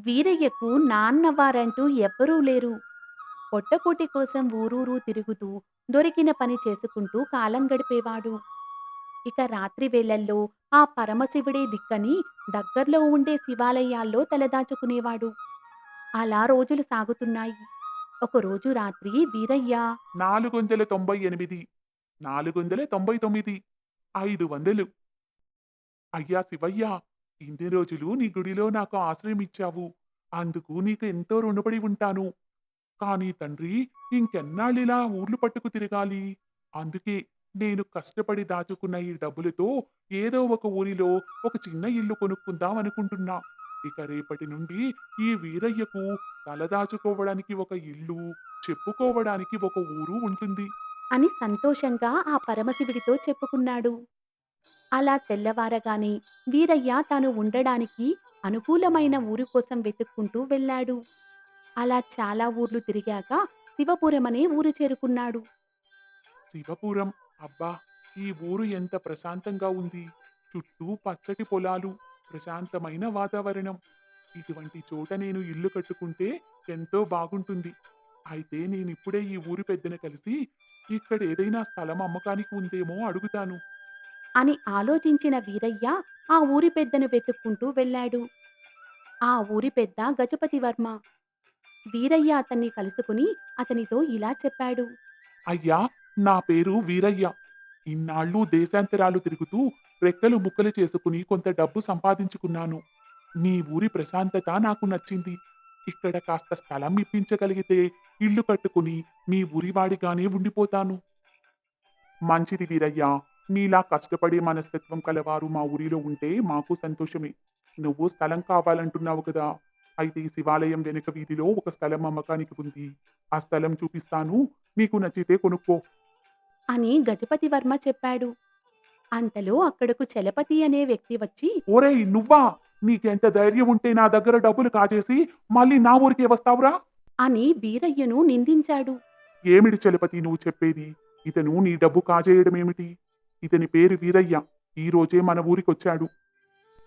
వీరయ్యకు నాన్నవారంటూ ఎవ్వరూ లేరు. పొట్టకూటి కోసం ఊరూరు తిరుగుతూ, దొరికిన పని చేసుకుంటూ కాలం గడిపేవాడు. ఇక రాత్రి వేళల్లో ఆ పరమశివుడే దిక్కని దగ్గర్లో ఉండే శివాలయాల్లో తలదాచుకునేవాడు. అలా రోజులు సాగుతున్నాయి. ఒకరోజు రాత్రి వీరయ్య 498, 499, 500. అయ్యా శివయ్య! ఇన్ని రోజులు నీ గుడిలో నాకు ఆశ్రయం ఇచ్చావు. అందుకు నీకు ఎంతో రుణపడి ఉంటాను. కానీ తండ్రి, ఇంకెన్నాళ్ళిలా ఊర్లు పట్టుకు తిరగాలి? అందుకే నేను కష్టపడి దాచుకున్న ఈ డబ్బులతో ఏదో ఒక ఊరిలో ఒక చిన్న ఇల్లు కొనుక్కుందాం అనుకుంటున్నా. ఇక రేపటి నుండి ఈ వీరయ్యకు తలదాచుకోవడానికి ఒక ఇల్లు, చెప్పుకోవడానికి ఒక ఊరు ఉంటుంది. అని సంతోషంగా ఆ పరమశివుడితో చెప్పుకున్నాడు. అలా తెల్లవారగానే వీరయ్య తాను ఉండడానికి అనుకూలమైన ఊరి కోసం వెతుక్కుంటూ వెళ్ళాడు. అలా చాలా ఊర్లు తిరిగాక శివపురమనే ఊరు చేరుకున్నాడు. శివపురం. అబ్బా! ఈ ఊరు ఎంత ప్రశాంతంగా ఉంది. చుట్టూ పచ్చటి పొలాలు, ప్రశాంతమైన వాతావరణం. ఇటువంటి చోట నేను ఇల్లు కట్టుకుంటే ఎంతో బాగుంటుంది. అయితే నేనిప్పుడే ఈ ఊరి పెద్దని కలిసి ఇక్కడ ఏదైనా స్థలం అమ్మకానికి ఉందేమో అడుగుతాను. అని ఆలోచించిన వీరయ్య ఆ ఊరి పెద్దను వెతుక్కుంటూ వెళ్ళాడు. ఆ ఊరి పెద్ద గజపతి వర్మ. వీరయ్య అతన్ని కలుసుకుని అతనితో ఇలా చెప్పాడు. అయ్యా! నా పేరు వీరయ్య. ఇన్నాళ్ళు దేశాంతరాలు తిరుగుతూ రెక్కలు ముక్కలు చేసుకుని కొంత డబ్బు సంపాదించుకున్నాను. మీ ఊరి ప్రశాంతత నాకు నచ్చింది. ఇక్కడ కాస్త స్థలం ఇప్పించగలిగితే ఇల్లు కట్టుకుని మీ ఊరివాడిగానే ఉండిపోతాను. మంచిది వీరయ్య. మీలా కష్టపడే మనస్తత్వం కలవారు మా ఊరిలో ఉంటే మాకు సంతోషమే. నువ్వు స్థలం కావాలంటున్నావు కదా! అయితే ఈ శివాలయం వెనుక వీధిలో ఒక స్థలం అమ్మకానికి ఉంది. ఆ స్థలం చూపిస్తాను. నీకు నచ్చితే కొనుక్కో. అని గజపతి వర్మ చెప్పాడు. అంతలో అక్కడకు చలపతి అనే వ్యక్తి వచ్చి ఒరేయ్! నువ్వా? నీకెంత ధైర్యం ఉంటే నా దగ్గర డబ్బులు కాజేసి మళ్ళీ నా ఊరికే వస్తావురా? అని వీరయ్యను నిందించాడు. ఏమిటి చలపతి నువ్వు చెప్పేది? ఇతను నీ డబ్బు కాజేయడమేమిటి? ఇతని పేరు వీరయ్య. ఈ రోజే మన ఊరికొచ్చాడు.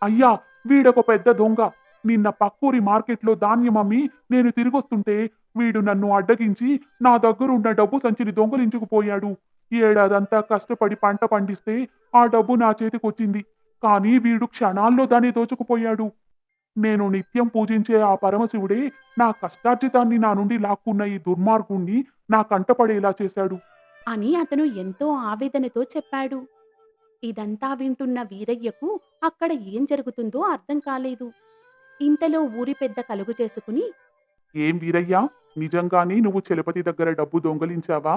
అయ్యా! వీడొక పెద్ద దొంగ. నిన్న పక్కూరి మార్కెట్‌లో ధాన్యం అమ్మి నేను తిరిగొస్తుంటే వీడు నన్ను అడ్డగించి నా దగ్గరున్న డబ్బు సంచిని దొంగిలించుకుపోయాడు. ఏడాదంతా కష్టపడి పంట పండిస్తే ఆ డబ్బు నా చేతికొచ్చింది. కానీ వీడు క్షణాల్లో దాన్ని దోచుకుపోయాడు. నేను నిత్యం పూజించే ఆ పరమశివుడే నా కష్టార్జితాన్ని నా నుండి లాక్కున్న ఈ దుర్మార్గుణ్ణి నా కంటపడేలా చేశాడు. అని అతను ఎంతో ఆవేదనతో చెప్పాడు. ఇదంతా వింటున్న వీరయ్యకు అక్కడ ఏం జరుగుతుందో అర్థం కాలేదు. ఇంతలో ఊరి పెద్ద కలుగు చేసుకుని ఏం వీరయ్యా! నిజంగానే నువ్వు చలపతి దగ్గర డబ్బు దొంగిలించావా?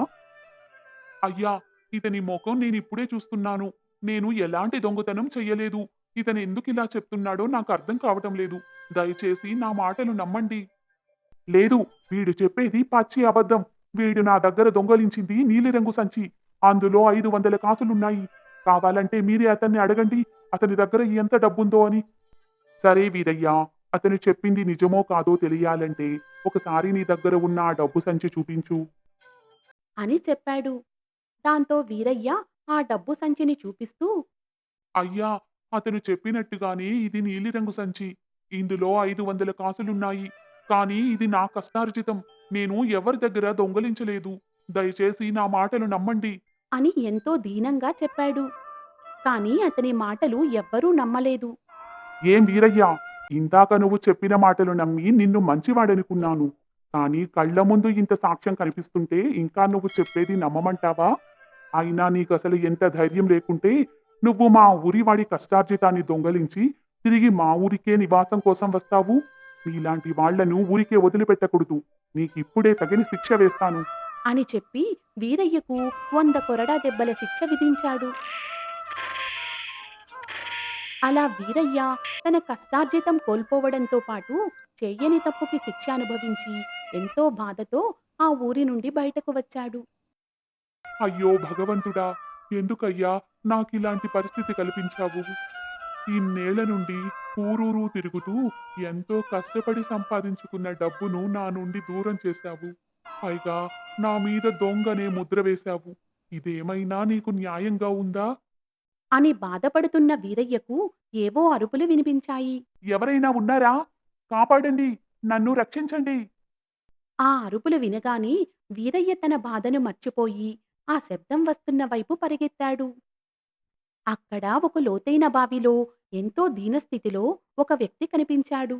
అయ్యా! ఇతని మొఖం నేనిప్పుడే చూస్తున్నాను. నేను ఎలాంటి దొంగతనం చెయ్యలేదు. ఇతనెందుకిలా చెప్తున్నాడో నాకర్థం కావటం లేదు. దయచేసి నా మాటలు నమ్మండి. లేదు. వీడు చెప్పేది పచ్చి అబద్ధం. వీడు నా దగ్గర దొంగలించింది నీలిరంగు సంచి. అందులో 500 కాసులున్నాయి. కావాలంటే మీరే అతన్ని అడగండి. అతని దగ్గర ఎంత డబ్బుందో అని. సరే వీరయ్య. అతను చెప్పింది నిజమో కాదో తెలియాలంటే ఒకసారి నీ దగ్గర ఉన్న ఆ డబ్బు సంచి చూపించు. అని చెప్పాడు. దాంతో వీరయ్య ఆ డబ్బు సంచిని చూపిస్తూ అయ్యా! అతను చెప్పినట్టుగానే ఇది నీలిరంగు సంచి. ఇందులో 500 కాసులున్నాయి. కానీ ఇది నా కష్టార్జితం. నేను ఎవరి దగ్గర దొంగలించలేదు. దయచేసి నా మాటలు నమ్మండి. అని ఎంతో దీనంగా చెప్పాడు. కానీ అతని మాటలు ఎవ్వరూ నమ్మలేదు. ఏం వీరయ్యా! ఇందాక నువ్వు చెప్పిన మాటలు నమ్మి నిన్ను మంచివాడనుకున్నాను. కానీ కళ్ళ ముందు ఇంత సాక్ష్యం కనిపిస్తుంటే ఇంకా నువ్వు చెప్పేది నమ్మమంటావా? అయినా నీకసలు ఎంత ధైర్యం లేకుంటే నువ్వు మా ఊరివాడి కష్టార్జితాన్ని దొంగలించి తిరిగి మా ఊరికే నివాసం కోసం వస్తావు? నీలాంటి వాళ్ళను ఊరికే వదిలిపెట్టకూడదు. నీకిప్పుడే తగిన శిక్ష వేస్తాను. అని చెప్పి వీరయ్యకు 100 కొరడా దెబ్బల శిక్ష విధించాడు. అలా వీరయ్య తన కష్టార్జితం కోల్పోవడంతో పాటు చెయ్యని తప్పుకి శిక్ష అనుభవించి ఎంతో బాధతో ఆ ఊరి నుండి బయటకు వచ్చాడు. అయ్యో భగవంతుడా! ఎందుకయ్యా నాకిలాంటి పరిస్థితి కల్పించావు? ఇన్నేళ్ల నుండి ఊరూరు తిరుగుతూ ఎంతో కష్టపడి సంపాదించుకున్న డబ్బును నా నుండి దూరం చేశావు. పైగా నా మీద దొంగనే ముద్ర వేశావు. ఇదేమైనా నీకు న్యాయంగా ఉందా? అని బాధపడుతున్న వీరయ్యకు ఏవో అరుపులు వినిపించాయి. ఎవరైనా ఉన్నారా? కాపాడండి! నన్ను రక్షించండి!" ఆ అరుపులు వినగానే వీరయ్య తన బాధను మర్చిపోయి ఆ శబ్దం వస్తున్న వైపు పరిగెత్తాడు. అక్కడ ఒక లోతైన బావిలో ఎంతో దీనస్థితిలో ఒక వ్యక్తి కనిపించాడు.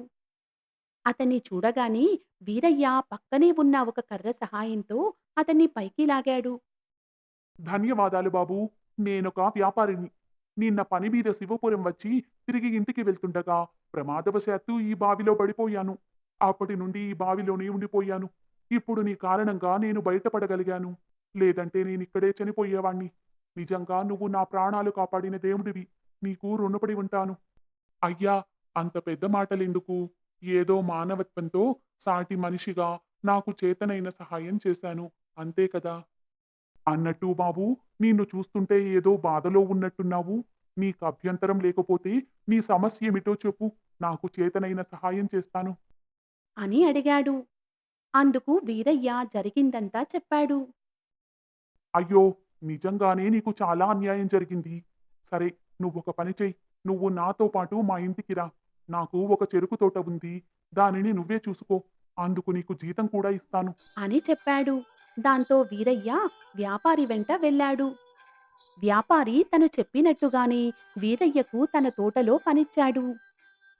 అతన్ని చూడగానే వీరయ్య పక్కనే ఉన్న ఒక కర్ర సహాయంతో అతన్ని పైకి లాగాడు. ధన్యవాదాలు బాబూ. నేనొక వ్యాపారిని. నిన్న పని మీద శివపురం వచ్చి తిరిగి ఇంటికి వెళ్తుండగా ప్రమాదవశాత్తు ఈ బావిలో పడిపోయాను. అప్పటి నుండి ఈ బావిలోనే ఉండిపోయాను. ఇప్పుడు నీ కారణంగా నేను బయటపడగలిగాను. లేదంటే నేనిక్కడే చనిపోయేవాణ్ణి. నిజంగా నువ్వు నా ప్రాణాలు కాపాడిన దేవుడివి. నీకు రుణపడి ఉంటాను. అయ్యా! అంత పెద్ద మాటలెందుకు? ఏదో మానవత్వంతో సాటి మనిషిగా నాకు చేతనైన సహాయం చేశాను. అంతే కదా! అన్నట్టు బాబూ, నిన్ను చూస్తుంటే ఏదో బాధలో ఉన్నట్టున్నావు. నీకు అభ్యంతరం లేకపోతే నీ సమస్యేమిటో చెప్పు. నాకు చేతనైన సహాయం చేస్తాను. అని అడిగాడు. అందుకు వీరయ్య జరిగిందంతా చెప్పాడు. అయ్యో! నిజంగానే నీకు చాలా అన్యాయం జరిగింది. సరే, నువ్వొక పని చెయ్యి. నువ్వు నాతో పాటు మా ఇంటికి రా. నాకు ఒక చెరుకు తోట ఉంది. దానిని నువ్వే చూసుకో. అందుకు నీకు జీతం కూడా ఇస్తాను. అని చెప్పాడు. దాంతో వీరయ్య వ్యాపారి వెంట వెళ్ళాడు. వ్యాపారి తను చెప్పినట్టుగానే వీరయ్యకు తన తోటలో పనిచ్చాడు.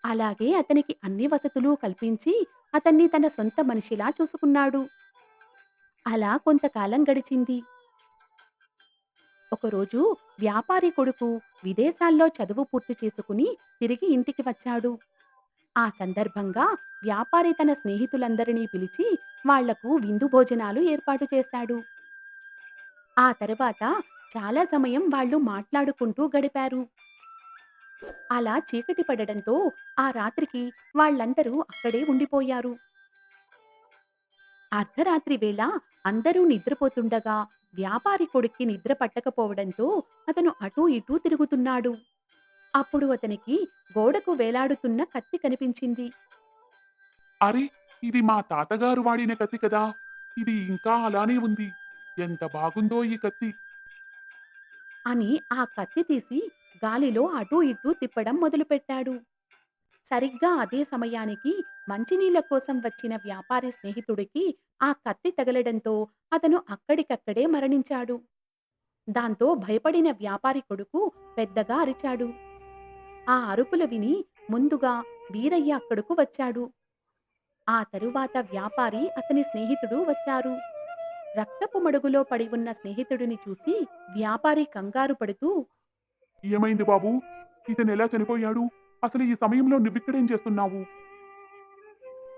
అలాగే అతనికి అన్ని వసతులు కల్పించి అతన్ని తన సొంత మనిషిలా చూసుకున్నాడు. అలా కొంతకాలం గడిచింది. ఒకరోజు వ్యాపారి కొడుకు విదేశాల్లో చదువు పూర్తి చేసుకుని తిరిగి ఇంటికి వచ్చాడు. ఆ సందర్భంగా వ్యాపారి తన స్నేహితులందరినీ పిలిచి వాళ్లకు విందు భోజనాలు ఏర్పాటు చేశాడు. ఆ తరువాత చాలా సమయం వాళ్ళు మాట్లాడుకుంటూ గడిపారు. అలా చీకటి పడడంతో ఆ రాత్రికి వాళ్ళందరూ అక్కడే ఉండిపోయారు. అర్ధరాత్రి వేళ అందరూ నిద్రపోతుండగా వ్యాపారి కొడుక్కి నిద్ర పట్టకపోవడంతో అతను అటూ ఇటూ తిరుగుతున్నాడు. అప్పుడు అతనికి గోడకు వేలాడుతున్న కత్తి కనిపించింది. అరె! ఇది మా తాతగారు వాడిన కత్తి కదా! ఇది ఇంకా అలానే ఉంది. ఎంత బాగుందో ఈ కత్తి. అని ఆ కత్తి తీసి గాలిలో అటూ ఇటూ తిప్పడం మొదలుపెట్టాడు. సరిగ్గా అదే సమయానికి మంచినీళ్ల కోసం వచ్చిన వ్యాపారి స్నేహితుడికి ఆ కత్తి తగలడంతో అతను అక్కడికక్కడే మరణించాడు. దాంతో భయపడిన వ్యాపారి కొడుకు పెద్దగా అరిచాడు. ఆ అరుపులు విని ముందుగా వీరయ్య అక్కడకు వచ్చాడు. ఆ తరువాత వ్యాపారి అతని స్నేహితుడు వచ్చారు. రక్తపు మడుగులో పడి ఉన్న స్నేహితుడిని చూసి వ్యాపారి కంగారు పడుతూ, ఏమైంది బాబూ? ఇతనెలా చనిపోయాడు? అసలు ఈ సమయంలో నువ్విక్కడేం చేస్తున్నావు?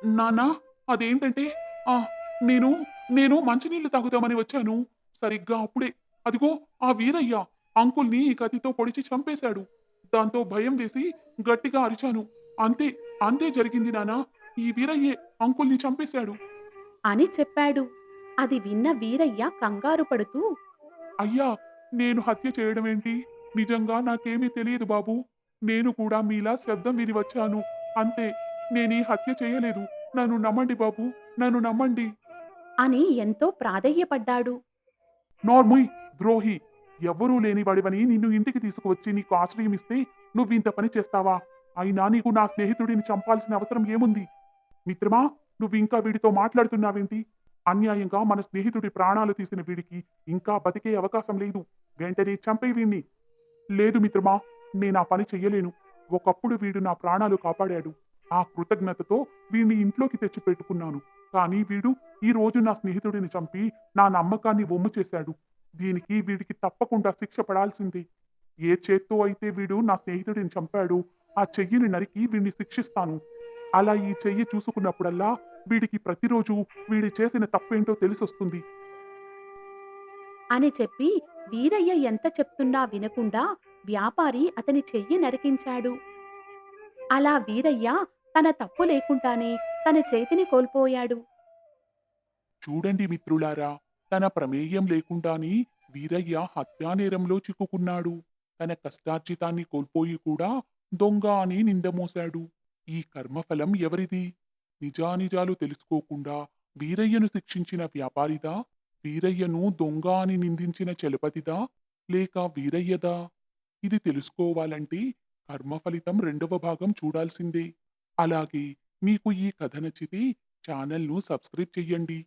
నాన్నా, అదేంటంటే ఆ! నేను, నేను మంచినీళ్లు తాగుదామని వచ్చాను. సరిగ్గా అప్పుడే అదిగో ఆ వీరయ్య అంకుల్‌ని ఈ కత్తితో పొడిచి చంపేశాడు. దాంతో భయం వేసి గట్టిగా అరిచాను. అంతే, అంతే జరిగింది నాన్నా. ఈ వీరయ్యే అంకుల్‌ని చంపేశాడు. అని చెప్పాడు. అది విన్న వీరయ్య కంగారు పడుతూ, అయ్యా! నేను హత్య చేయడమేంటి? నిజంగా నాకేమీ తెలియదు బాబూ. నేను కూడా మీలా శబ్దం విని వచ్చాను. అంతే. నేనీ హత్య చేయలేదు. నన్ను నమ్మండి బాబూ. నన్ను నమ్మండి. అని ఎంతో ప్రాధేయపడ్డాడు. నోర్ముయ్! ద్రోహి! ఎవ్వరూ లేని వాడివని నిన్ను ఇంటికి తీసుకువచ్చి నీకు ఆశ్రయమిస్తే నువ్వింత పని చేస్తావా? అయినా నీకు నా స్నేహితుడిని చంపాల్సిన అవసరం ఏముంది? మిత్రమా! నువ్వింకా వీడితో మాట్లాడుతున్నావేంటి? అన్యాయంగా మన స్నేహితుడి ప్రాణాలు తీసిన వీడికి ఇంకా బతికే అవకాశం లేదు. వెంటనే చంపేయ్ వీణ్ణి. లేదు మిత్రమా! నేనా పని చెయ్యలేను. ఒకప్పుడు వీడు నా ప్రాణాలు కాపాడాడు. ఆ కృతజ్ఞతతో వీణ్ణి ఇంట్లోకి తెచ్చిపెట్టుకున్నాను. కానీ వీడు ఈ రోజు నా స్నేహితుడిని చంపి నా నమ్మకాన్ని వమ్ము చేశాడు. దీనికి వీడికి తప్పకుండా శిక్ష పడాల్సిందే. ఏ చేత్తో అయితే వీడు నా స్నేహితుడిని చంపాడో ఆ చెయ్యిని నరికి వీడిని శిక్షిస్తాను. అలా ఈ చెయ్యి చూసుకున్నప్పుడల్లా వీడికి ప్రతిరోజు వీడు చేసిన తప్పేంటో తెలిసొస్తుంది. అని చెప్పి వీరయ్య ఎంత చెప్తున్నా వినకుండా వ్యాపారి అతని చెయ్యి నరికించాడు. అలా వీరయ్య తన తప్పు లేకుండానే తన చేతిని కోల్పోయాడు. చూడండి మిత్రులారా! తన ప్రమేయం లేకుండానే వీరయ్య హత్యానేరంలో చిక్కుకున్నాడు. తన కష్టార్జితాన్ని కోల్పోయి కూడా దొంగ అని నింద మోశాడు. ఈ కర్మఫలం ఎవరిది? నిజానిజాలు తెలుసుకోకుండా వీరయ్యను శిక్షించిన వ్యాపారిదా? వీరయ్యను దొంగ అని నిందించిన చలపతిదా? లేక వీరయ్యదా? ఇది తెలుసుకోవాలంటే కర్మ ఫలితం రెండవ భాగం చూడాల్సిందే. అలాగే మీకు ఈ కథ నచ్చితే ఛానల్‌ను సబ్స్క్రైబ్ చెయ్యండి.